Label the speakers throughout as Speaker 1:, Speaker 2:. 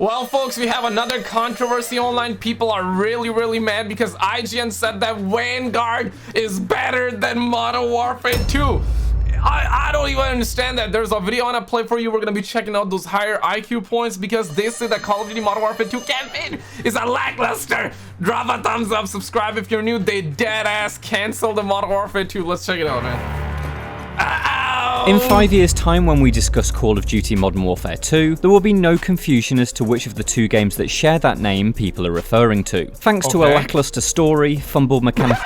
Speaker 1: Well, folks, we have another controversy online. People are really mad because IGN said that Vanguard is better than Modern Warfare 2. I don't even understand that. There's a video I want to play for you. We're going to be checking out those higher IQ points because they say that Call of Duty Modern Warfare 2 campaign is a lackluster. Drop a thumbs up, subscribe if you're new. They dead ass canceled the Modern Warfare 2. Let's check it out, man.
Speaker 2: In 5 years' time, when we discuss Call of Duty Modern Warfare 2, there will be no confusion as to which of the two games that share that name people are referring to. Thanks to a lackluster story, fumbled mechanics.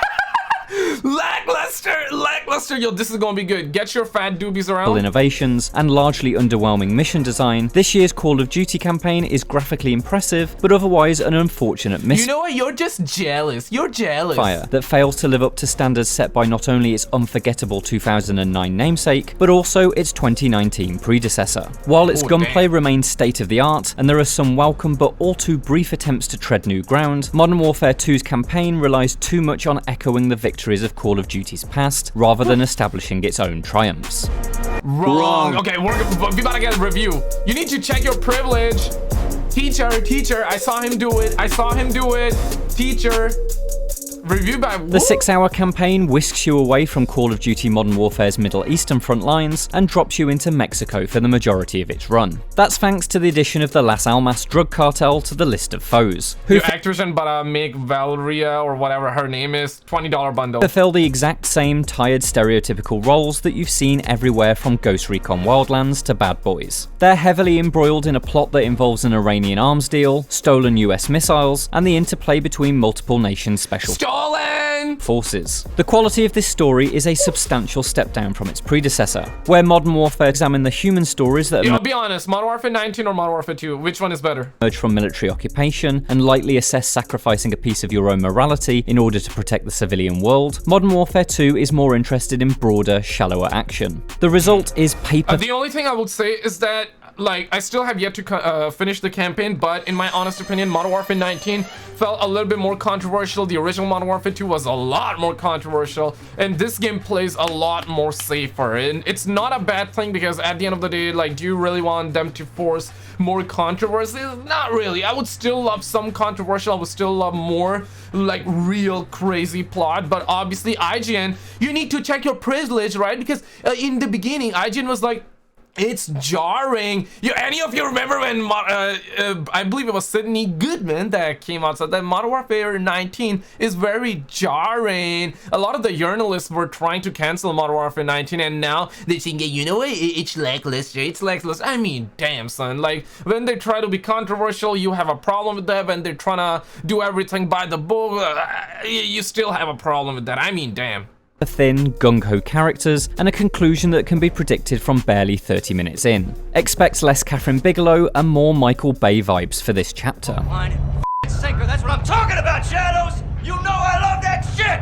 Speaker 1: Lackluster, yo, this is gonna be good. Get your fat doobies around.
Speaker 2: Innovations and largely underwhelming mission design, this year's Call of Duty campaign is graphically impressive, but otherwise an unfortunate
Speaker 1: You know what? You're just jealous. You're jealous.
Speaker 2: Fire that fails to live up to standards set by not only its unforgettable 2009 namesake, but also its 2019 predecessor. While its gunplay remains state of the art, and there are some welcome but all too brief attempts to tread new ground, Modern Warfare 2's campaign relies too much on echoing the victories of Call of Duty's past, rather than establishing its own triumphs.
Speaker 1: Wrong. Okay, we about to get a review. You need to check your privilege. Teacher, I saw him do it. Teacher. Review by
Speaker 2: The 6-hour campaign whisks you away from Call of Duty Modern Warfare's Middle Eastern front lines and drops you into Mexico for the majority of its run. That's thanks to the addition of the Las Almas drug cartel to the list of foes, who
Speaker 1: Activision but make Valeria or whatever her name is $20 bundle.
Speaker 2: fulfill the exact same tired stereotypical roles that you've seen everywhere from Ghost Recon Wildlands to Bad Boys. They're heavily embroiled in a plot that involves an Iranian arms deal, stolen US missiles, and the interplay between multiple nations' special forces. The quality of this story is a substantial step down from its predecessor, where Modern Warfare examined the human stories that
Speaker 1: I'll be honest, Modern Warfare 19 or Modern Warfare 2, which one is better?
Speaker 2: Emerge from military occupation and lightly assess sacrificing a piece of your own morality in order to protect the civilian world. Modern Warfare 2 is more interested in broader, shallower action. The result is paper.
Speaker 1: The only thing I would say is that I still have yet to finish the campaign, but in my honest opinion, Modern Warfare 19 felt a little bit more controversial. The original Modern Warfare 2 was a lot more controversial, and this game plays a lot more safer. And it's not a bad thing because at the end of the day, do you really want them to force more controversy? Not really. I would still love some controversial. I would still love more real crazy plot. But obviously, IGN, you need to check your privilege, right? Because in the beginning, IGN was like, it's jarring. Any of you remember when I believe it was Sydney Goodman that came out said that Modern Warfare 19 is very jarring. A lot of the journalists were trying to cancel Modern Warfare 19, and now they're saying, you know what, it's lackluster. It's lackluster. I mean, damn, son. When they try to be controversial, you have a problem with that. When they're trying to do everything by the book, you still have a problem with that. I mean, damn.
Speaker 2: Thin, gung-ho characters, and a conclusion that can be predicted from barely 30 minutes in. Expect less Catherine Bigelow and more Michael Bay vibes for this chapter.
Speaker 3: That's what I'm talking about, Shadows! You know I love that shit!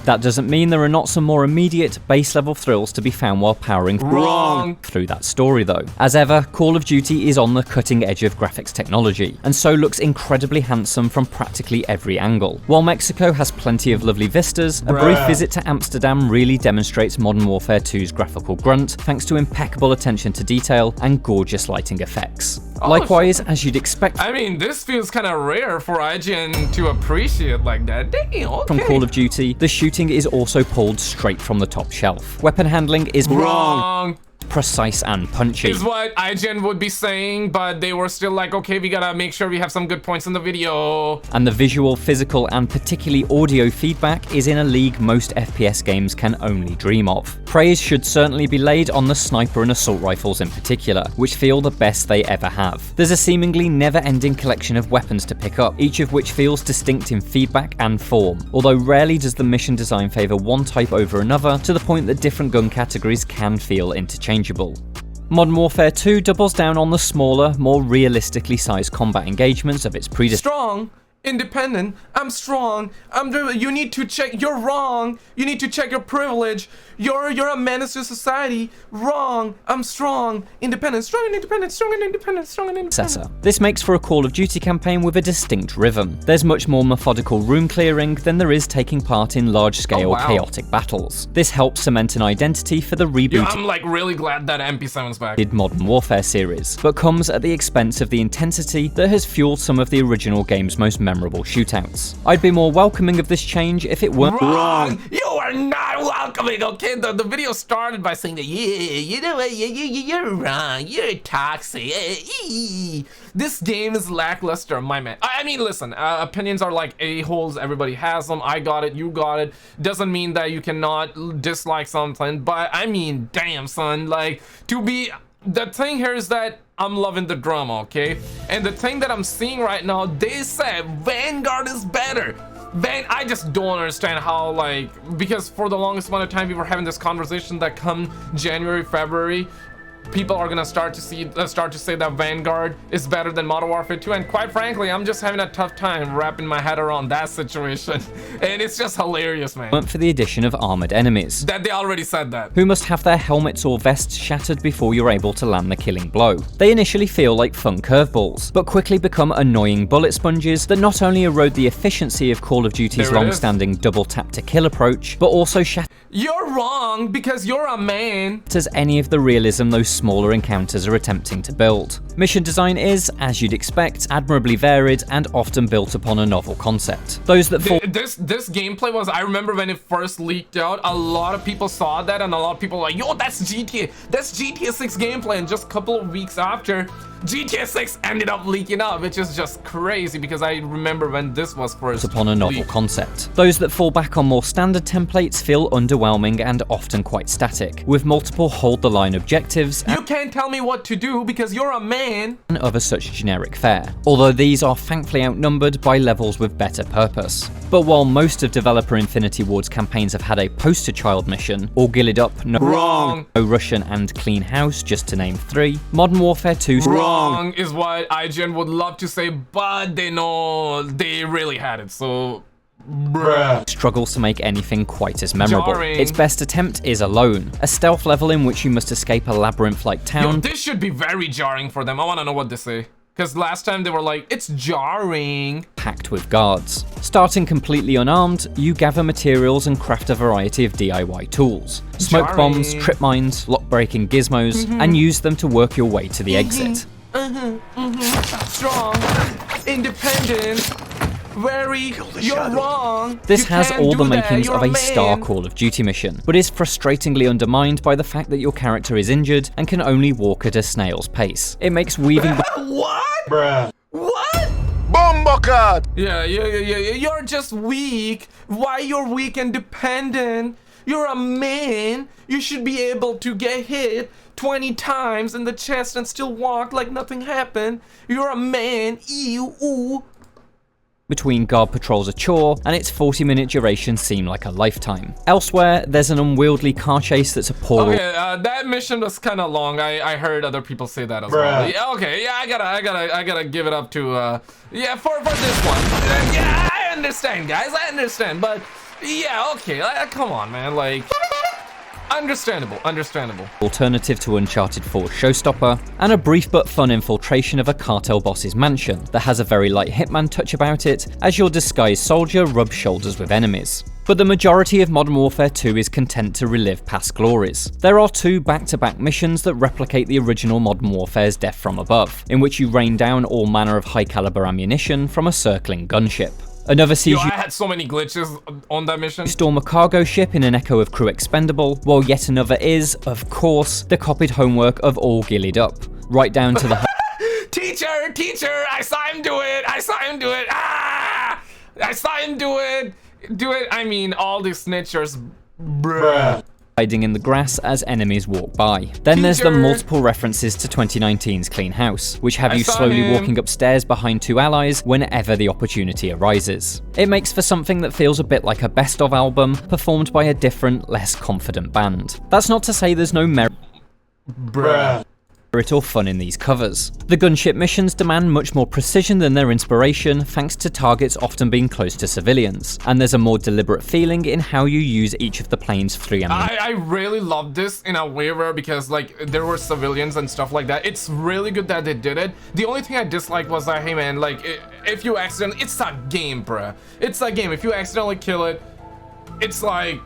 Speaker 2: That doesn't mean there are not some more immediate, base-level thrills to be found while powering through that story, though. As ever, Call of Duty is on the cutting edge of graphics technology, and so looks incredibly handsome from practically every angle. While Mexico has plenty of lovely vistas, a brief visit to Amsterdam really demonstrates Modern Warfare 2's graphical grunt, thanks to impeccable attention to detail and gorgeous lighting effects. Likewise, as you'd expect,
Speaker 1: I mean, this feels kind of rare for IGN to appreciate like that. Damn, okay.
Speaker 2: From Call of Duty, the shooting is also pulled straight from the top shelf. Weapon handling is
Speaker 1: wrong.
Speaker 2: Precise and punchy.
Speaker 1: Is what IGN would be saying, but they were still like, okay, we gotta make sure we have some good points in the video.
Speaker 2: And the visual, physical, and particularly audio feedback is in a league most FPS games can only dream of. Praise should certainly be laid on the sniper and assault rifles in particular, which feel the best they ever have. There's a seemingly never-ending collection of weapons to pick up, each of which feels distinct in feedback and form, although rarely does the mission design favor one type over another, to the point that different gun categories can feel interchangeable. Modern Warfare 2 doubles down on the smaller, more realistically sized combat engagements of its predecessor.
Speaker 1: Strong. independent, I'm strong, you need to check, you're wrong, you need to check your privilege, you're a menace to society, wrong, I'm strong, independent, strong and independent, strong and independent, strong and independent.
Speaker 2: This makes for a Call of Duty campaign with a distinct rhythm. There's much more methodical room clearing than there is taking part in large-scale chaotic battles. This helps cement an identity for the rebooted
Speaker 1: I'm like really glad that MP7's back.
Speaker 2: Modern Warfare series, but comes at the expense of the intensity that has fueled some of the original game's most memorable shootouts. I'd be more welcoming of this change if it weren't
Speaker 1: wrong. You are not welcoming, okay? The video started by saying that, yeah, you know what, you're wrong, you're toxic. This game is lackluster, my man. I mean, listen, opinions are like a-holes, everybody has them. I got it, you got it. Doesn't mean that you cannot dislike something, but I mean, damn, son, like, the thing here is that I'm loving the drama, okay? And the thing that I'm seeing right now, they said Vanguard is better. I just don't understand how, like, because for the longest amount of time we were having this conversation that come January, February, people are gonna start to say that Vanguard is better than Modern Warfare 2, and quite frankly, I'm just having a tough time wrapping my head around that situation, and it's just hilarious, man.
Speaker 2: For the addition of armored enemies.
Speaker 1: That they already said that.
Speaker 2: Who must have their helmets or vests shattered before you're able to land the killing blow. They initially feel like fun curveballs, but quickly become annoying bullet sponges that not only erode the efficiency of Call of Duty's long-standing double tap to kill approach, but also shatter.
Speaker 1: You're wrong because you're a man.
Speaker 2: As any of the realism those smaller encounters are attempting to build. Mission design is, as you'd expect, admirably varied and often built upon a novel concept. Those that fall
Speaker 1: this gameplay was, I remember when it first leaked out, a lot of people saw that and a lot of people were like, yo, that's GTA 6 gameplay, and just a couple of weeks after, GTA 6 ended up leaking out, which is just crazy because I remember when this was first
Speaker 2: upon a novel concept. Those that fall back on more standard templates feel underwhelming and often quite static, with multiple hold-the-line objectives.
Speaker 1: You can't tell me what to do because you're a man.
Speaker 2: And other such generic fare, although these are thankfully outnumbered by levels with better purpose. But while most of developer Infinity Ward's campaigns have had a poster child mission, all gilded up, no Russian and Clean House, just to name 3, Modern Warfare 2
Speaker 1: wrong is what IGN would love to say, but they know they really had it, so bruh.
Speaker 2: Struggles to make anything quite as memorable.
Speaker 1: Jarring.
Speaker 2: Its best attempt is Alone, a stealth level in which you must escape a labyrinth-like town.
Speaker 1: Yo, this should be very jarring for them. I want to know what they say. Because last time they were like, it's jarring.
Speaker 2: Packed with guards. Starting completely unarmed, you gather materials and craft a variety of DIY tools. Smoke bombs, trip mines, lock-breaking gizmos, and use them to work your way to the exit.
Speaker 1: Strong, independent, very, you're wrong.
Speaker 2: This has all the makings of a star Call of Duty mission, but is frustratingly undermined by the fact that your character is injured and can only walk at a snail's pace. It makes weaving
Speaker 1: What?
Speaker 4: Bruh.
Speaker 1: What?
Speaker 4: Bombocard!
Speaker 1: Yeah, you're just weak. Why you're weak and dependent? You're a man. You should be able to get hit 20 times in the chest and still walk like nothing happened. You're a man. Ew, ooh.
Speaker 2: Between guard patrols a chore, and its 40-minute duration seem like a lifetime. Elsewhere, there's an unwieldy car chase that's a poor.
Speaker 1: Okay, that mission was kind of long. I heard other people say that as well. Yeah, okay, yeah, I gotta give it up to yeah, for this one. Yeah, I understand, guys, I understand, but yeah, okay, come on, man, like. Understandable.
Speaker 2: Alternative to Uncharted 4's showstopper, and a brief but fun infiltration of a cartel boss's mansion that has a very light Hitman touch about it, as your disguised soldier rubs shoulders with enemies. But the majority of Modern Warfare 2 is content to relive past glories. There are 2 back-to-back missions that replicate the original Modern Warfare's Death from Above, in which you rain down all manner of high-caliber ammunition from a circling gunship. Another sees
Speaker 1: I had so many glitches on that mission.
Speaker 2: You storm a cargo ship in an Echo of Crew Expendable, while yet another is, of course, the copied homework of All Gillied Up, right down to the
Speaker 1: Teacher, I saw him do it, I saw him do it, I mean, all these snitchers, bruh.
Speaker 2: Hiding in the grass as enemies walk by. Then there's the multiple references to 2019's Clean House, which have you slowly walking upstairs behind 2 allies whenever the opportunity arises. It makes for something that feels a bit like a best-of album, performed by a different, less confident band. That's not to say there's no merit or fun in these covers. The gunship missions demand much more precision than their inspiration, thanks to targets often being close to civilians, and there's a more deliberate feeling in how you use each of the plane's 3 ammunition.
Speaker 1: I really love this in a way where, because like there were civilians and stuff like that, it's really good that they did it. The only thing I disliked was that, hey man, like if you accidentally, it's a game, bruh. It's a game. If you accidentally kill it, it's like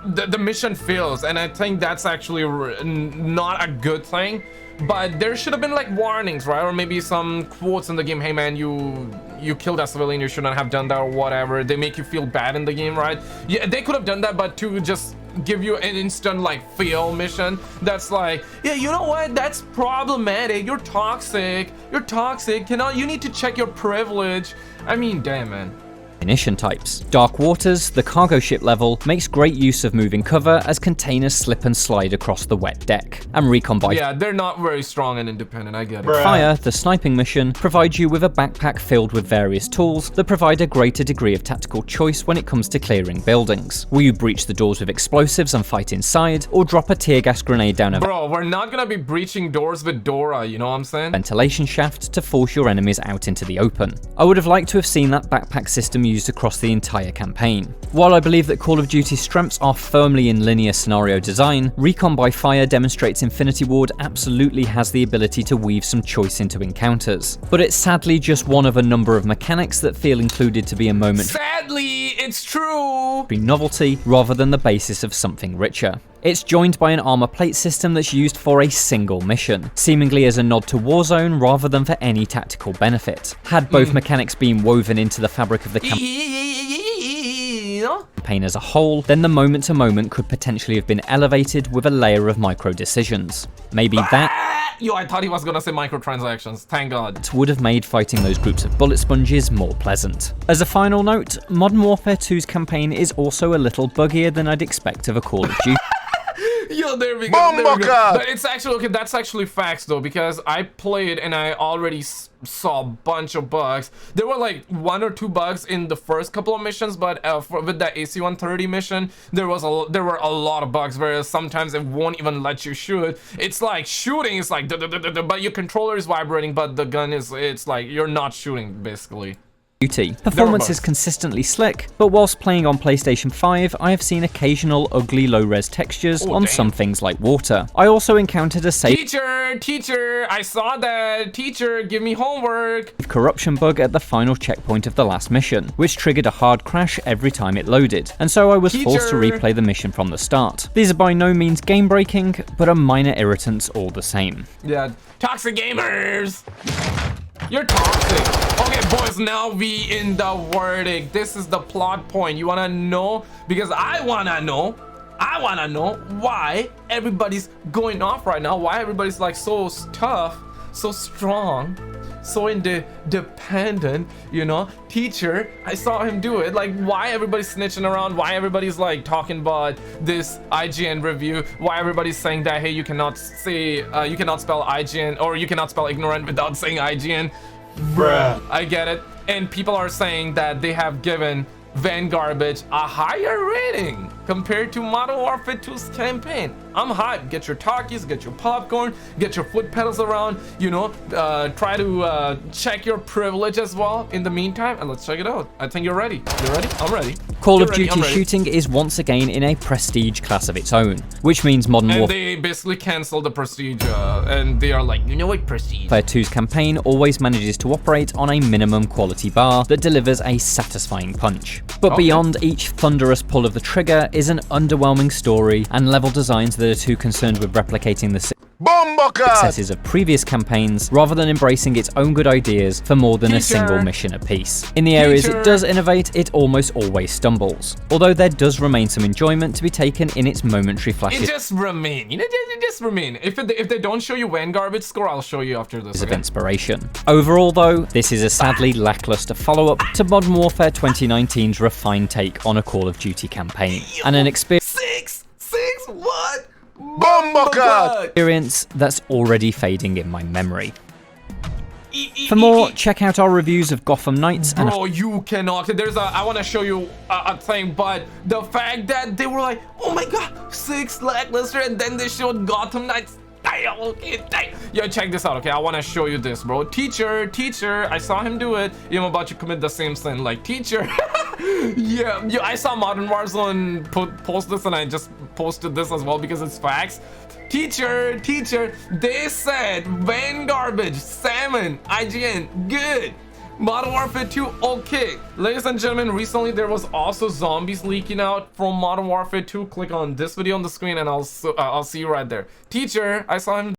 Speaker 1: the mission fails, and I think that's actually not a good thing. But there should have been like warnings, right? Or maybe some quotes in the game, hey man, you killed a civilian, you shouldn't have done that, or whatever. They make you feel bad in the game, right? Yeah, they could have done that, but to just give you an instant like fail mission, that's like, yeah, you know what, that's problematic, you're toxic, you need to check your privilege. I mean, damn, man.
Speaker 2: Ammunition types. Dark Waters, the cargo ship level, makes great use of moving cover as containers slip and slide across the wet deck. And Recon by
Speaker 1: Yeah, they're not very strong and independent, I get it.
Speaker 2: Fire, the sniping mission, provides you with a backpack filled with various tools that provide a greater degree of tactical choice when it comes to clearing buildings. Will you breach the doors with explosives and fight inside, or drop a tear gas grenade down a
Speaker 1: Bro, we're not gonna be breaching doors with Dora, you know what I'm saying?
Speaker 2: ventilation shaft to force your enemies out into the open? I would have liked to have seen that backpack system used across the entire campaign. While I believe that Call of Duty's strengths are firmly in linear scenario design, Recon by Fire demonstrates Infinity Ward absolutely has the ability to weave some choice into encounters. But it's sadly just one of a number of mechanics that feel included to be a momentary
Speaker 1: Sadly, it's true.
Speaker 2: novelty rather than the basis of something richer. It's joined by an armor plate system that's used for a single mission, seemingly as a nod to Warzone rather than for any tactical benefit. Had both mechanics been woven into the fabric of the campaign as a whole, then the moment-to-moment could potentially have been elevated with a layer of micro-decisions. Maybe that
Speaker 1: Yo, I thought he was gonna say microtransactions, thank God.
Speaker 2: would have made fighting those groups of bullet sponges more pleasant. As a final note, Modern Warfare 2's campaign is also a little buggier than I'd expect of a Call of Duty.
Speaker 1: Yo, there we go. There we go. But it's actually okay. That's actually facts though, because I played and I already saw a bunch of bugs. There were like 1 or 2 bugs in the first couple of missions, but with that AC-130 mission, there were a lot of bugs. Whereas sometimes it won't even let you shoot. It's like shooting is like, but your controller is vibrating, but the gun is, it's like you're not shooting basically.
Speaker 2: Performance is consistently slick, but whilst playing on PlayStation 5, I have seen occasional ugly low-res textures on some things like water. I also encountered a save
Speaker 1: Teacher, I saw that. Teacher, give me homework.
Speaker 2: corruption bug at the final checkpoint of the last mission, which triggered a hard crash every time it loaded, and so I was forced to replay the mission from the start. These are by no means game-breaking, but are minor irritants all the same.
Speaker 1: Yeah, toxic gamers. You're toxic. Okay, boys, now we in the verdict. This is the plot point. You wanna know? Because I wanna know why everybody's going off right now. Why everybody's like so tough, so strong, so independent, you know? Teacher, I saw him do it. Like, why everybody's snitching around? Why everybody's like talking about this IGN review? Why everybody's saying that, hey, you cannot say, you cannot spell IGN, or you cannot spell ignorant without saying IGN? Bruh. I get it. And people are saying that they have given Vanguard a higher rating compared to Modern Warfare 2's campaign. I'm hyped. Get your Takis, get your popcorn, get your foot pedals around, you know, try to check your privilege as well in the meantime, and let's check it out. I think you're ready. You ready? I'm ready.
Speaker 2: Call of Duty shooting is once again in a prestige class of its own, which means Modern Warfare
Speaker 1: they basically canceled the prestige, and they are like, you know what, prestige.
Speaker 2: 2's campaign always manages to operate on a minimum quality bar that delivers a satisfying punch. But beyond each thunderous pull of the trigger is an underwhelming story and level designs that are too concerned with replicating the successes of previous campaigns rather than embracing its own good ideas for more than a single mission apiece. In the areas it does innovate, it almost always stumbles, although there does remain some enjoyment to be taken in its momentary flashes.
Speaker 1: It just remain, you know, it just remain. If they don't show you Vanguard score, I'll show you after this.
Speaker 2: Of inspiration. Overall though, this is a sadly lackluster follow-up to Modern Warfare 2019's refined take on a Call of Duty campaign, and an experience that's already fading in my memory. For more, check out our reviews of Gotham Knights and
Speaker 1: you cannot. I want to show you a thing, but the fact that they were like, oh my god, 6 lackluster, and then they showed Gotham Knights. damn, okay, damn. Yo, check this out, okay? I want to show you this, bro. Teacher, I saw him do it. I'm about to commit the same sin. Like, teacher. Yeah, yo, I saw Modern Warzone post this, and I just posted this as well because it's facts. Teacher, they said when garbage, salmon, IGN, good. Modern Warfare 2, okay. Ladies and gentlemen, recently there was also zombies leaking out from Modern Warfare 2. Click on this video on the screen and I'll see you right there. Teacher, I saw him